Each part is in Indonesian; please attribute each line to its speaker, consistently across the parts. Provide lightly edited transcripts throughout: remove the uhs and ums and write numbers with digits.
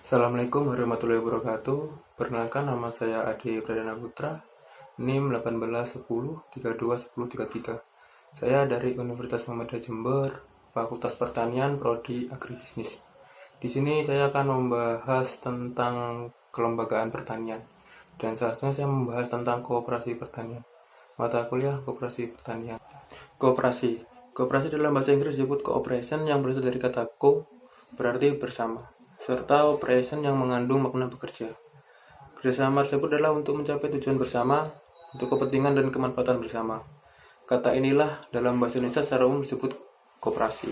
Speaker 1: Assalamualaikum warahmatullahi wabarakatuh. Perkenalkan, nama saya Ade Pradana Putra, NIM 1810321033. Saya dari Universitas Muhammadiyah Jember, Fakultas Pertanian, Prodi Agribisnis. Di sini saya akan membahas tentang kelembagaan pertanian, dan selanjutnya saya membahas tentang koperasi pertanian. Mata kuliah koperasi pertanian. Koperasi dalam bahasa Inggris disebut cooperation, yang berasal dari kata co, berarti bersama, serta operation yang mengandung makna bekerja. Kerjasama tersebut adalah untuk mencapai tujuan bersama, untuk kepentingan dan kemanfaatan bersama. Kata inilah dalam bahasa Indonesia secara umum disebut koperasi.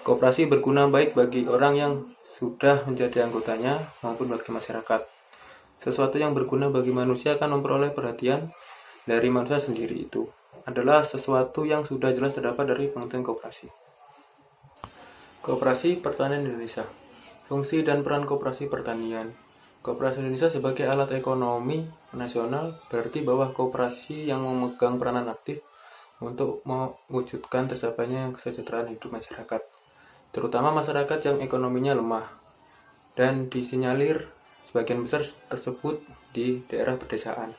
Speaker 1: Koperasi berguna baik bagi orang yang sudah menjadi anggotanya maupun bagi masyarakat. Sesuatu yang berguna bagi manusia akan memperoleh perhatian dari manusia sendiri. Itu adalah sesuatu yang sudah jelas terdapat dari pengertian koperasi. Koperasi Pertanian Indonesia. Fungsi dan peran koperasi pertanian. Koperasi Indonesia sebagai alat ekonomi nasional berarti bahwa koperasi yang memegang peranan aktif untuk mewujudkan tercapainya kesejahteraan hidup masyarakat, terutama masyarakat yang ekonominya lemah, dan disinyalir sebagian besar tersebut di daerah pedesaan.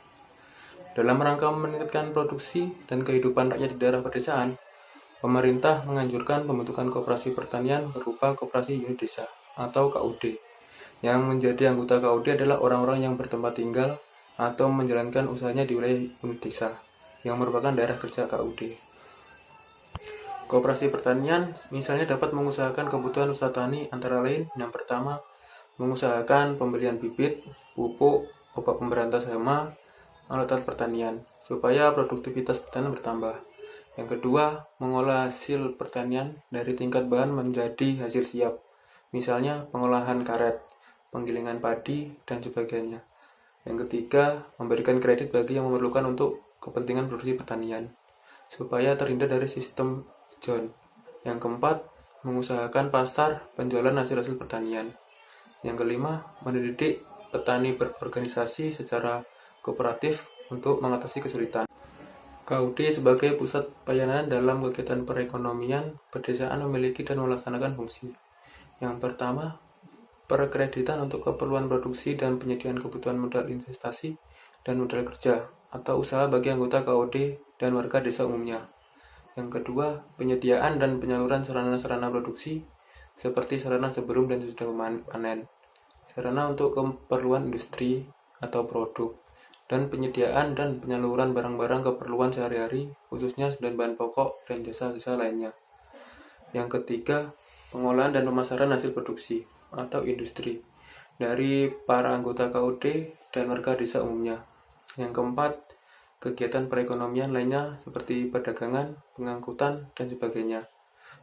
Speaker 1: Dalam rangka meningkatkan produksi dan kehidupan rakyat di daerah pedesaan, pemerintah menganjurkan pembentukan koperasi pertanian berupa koperasi unit desa atau KUD. Yang menjadi anggota KUD adalah orang-orang yang bertempat tinggal atau menjalankan usahanya di wilayah unit desa, yang merupakan daerah kerja KUD. Koperasi pertanian misalnya dapat mengusahakan kebutuhan usaha tani antara lain: yang pertama, mengusahakan pembelian bibit, pupuk, obat pemberantas hama, alat pertanian, supaya produktivitas pertanian bertambah. Yang kedua, mengolah hasil pertanian dari tingkat bahan menjadi hasil siap, misalnya pengolahan karet, penggilingan padi, dan sebagainya. Yang ketiga, memberikan kredit bagi yang memerlukan untuk kepentingan produksi pertanian, supaya terhindar dari sistem jon. Yang keempat, mengusahakan pasar penjualan hasil-hasil pertanian. Yang kelima, mendidik petani berorganisasi secara kooperatif untuk mengatasi kesulitan. KUD sebagai pusat pelayanan dalam kegiatan perekonomian pedesaan memiliki dan melaksanakan fungsi. Yang pertama, perkreditan untuk keperluan produksi dan penyediaan kebutuhan modal investasi dan modal kerja atau usaha bagi anggota KUD dan warga desa umumnya. Yang kedua, penyediaan dan penyaluran sarana-sarana produksi seperti sarana sebelum dan sesudah panen, sarana untuk keperluan industri atau produk, dan penyediaan dan penyaluran barang-barang keperluan sehari-hari, khususnya dan bahan pokok dan jasa-jasa lainnya. Yang ketiga, pengolahan dan pemasaran hasil produksi atau industri dari para anggota KUD dan warga desa umumnya. Yang keempat, kegiatan perekonomian lainnya seperti perdagangan, pengangkutan, dan sebagainya.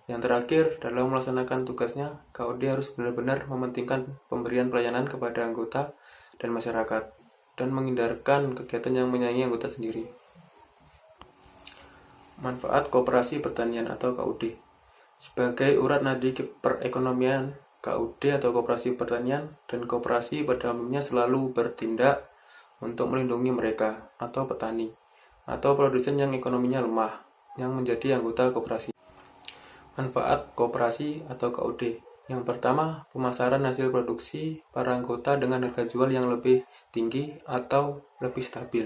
Speaker 1: Yang terakhir, dalam melaksanakan tugasnya, KUD harus benar-benar mementingkan pemberian pelayanan kepada anggota dan masyarakat, dan menghindarkan kegiatan yang menyaingi anggota sendiri. Manfaat koperasi pertanian atau KUD. Sebagai urat nadi perekonomian, KUD atau koperasi pertanian dan koperasi pada umumnya selalu bertindak untuk melindungi mereka atau petani atau produsen yang ekonominya lemah yang menjadi anggota koperasi. Manfaat koperasi atau KUD. Yang pertama, pemasaran hasil produksi para anggota dengan harga jual yang lebih tinggi atau lebih stabil.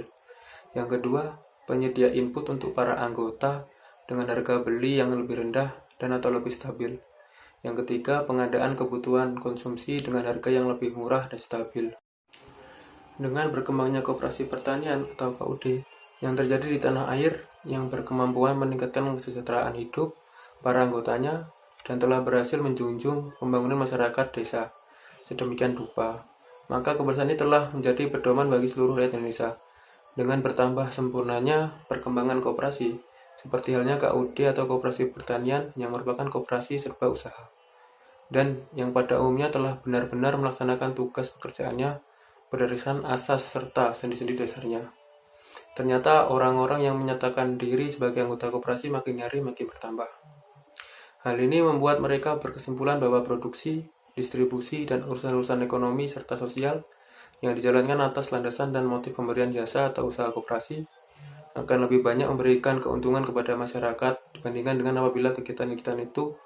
Speaker 1: Yang kedua, penyedia input untuk para anggota dengan harga beli yang lebih rendah dan atau lebih stabil. Yang ketiga, pengadaan kebutuhan konsumsi dengan harga yang lebih murah dan stabil. Dengan berkembangnya koperasi pertanian atau KUD yang terjadi di tanah air, yang berkemampuan meningkatkan kesejahteraan hidup para anggotanya dan telah berhasil menjunjung pembangunan masyarakat desa sedemikian rupa, maka keberhasilan ini telah menjadi pedoman bagi seluruh rakyat Indonesia. Dengan bertambah sempurnanya perkembangan koperasi, seperti halnya KUD atau koperasi pertanian yang merupakan koperasi serba usaha, dan yang pada umumnya telah benar-benar melaksanakan tugas pekerjaannya berdasarkan asas serta sendi-sendi dasarnya. Ternyata orang-orang yang menyatakan diri sebagai anggota koperasi makin hari makin bertambah. Hal ini membuat mereka berkesimpulan bahwa produksi, distribusi, dan urusan-urusan ekonomi serta sosial yang dijalankan atas landasan dan motif pemberian jasa atau usaha koperasi akan lebih banyak memberikan keuntungan kepada masyarakat dibandingkan dengan apabila kegiatan-kegiatan itu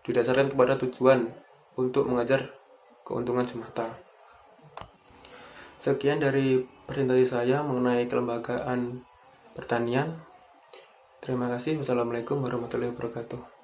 Speaker 1: didasarkan kepada tujuan untuk mengajar keuntungan semata. Sekian dari presentasi saya mengenai kelembagaan pertanian. Terima kasih. Wassalamualaikum warahmatullahi wabarakatuh.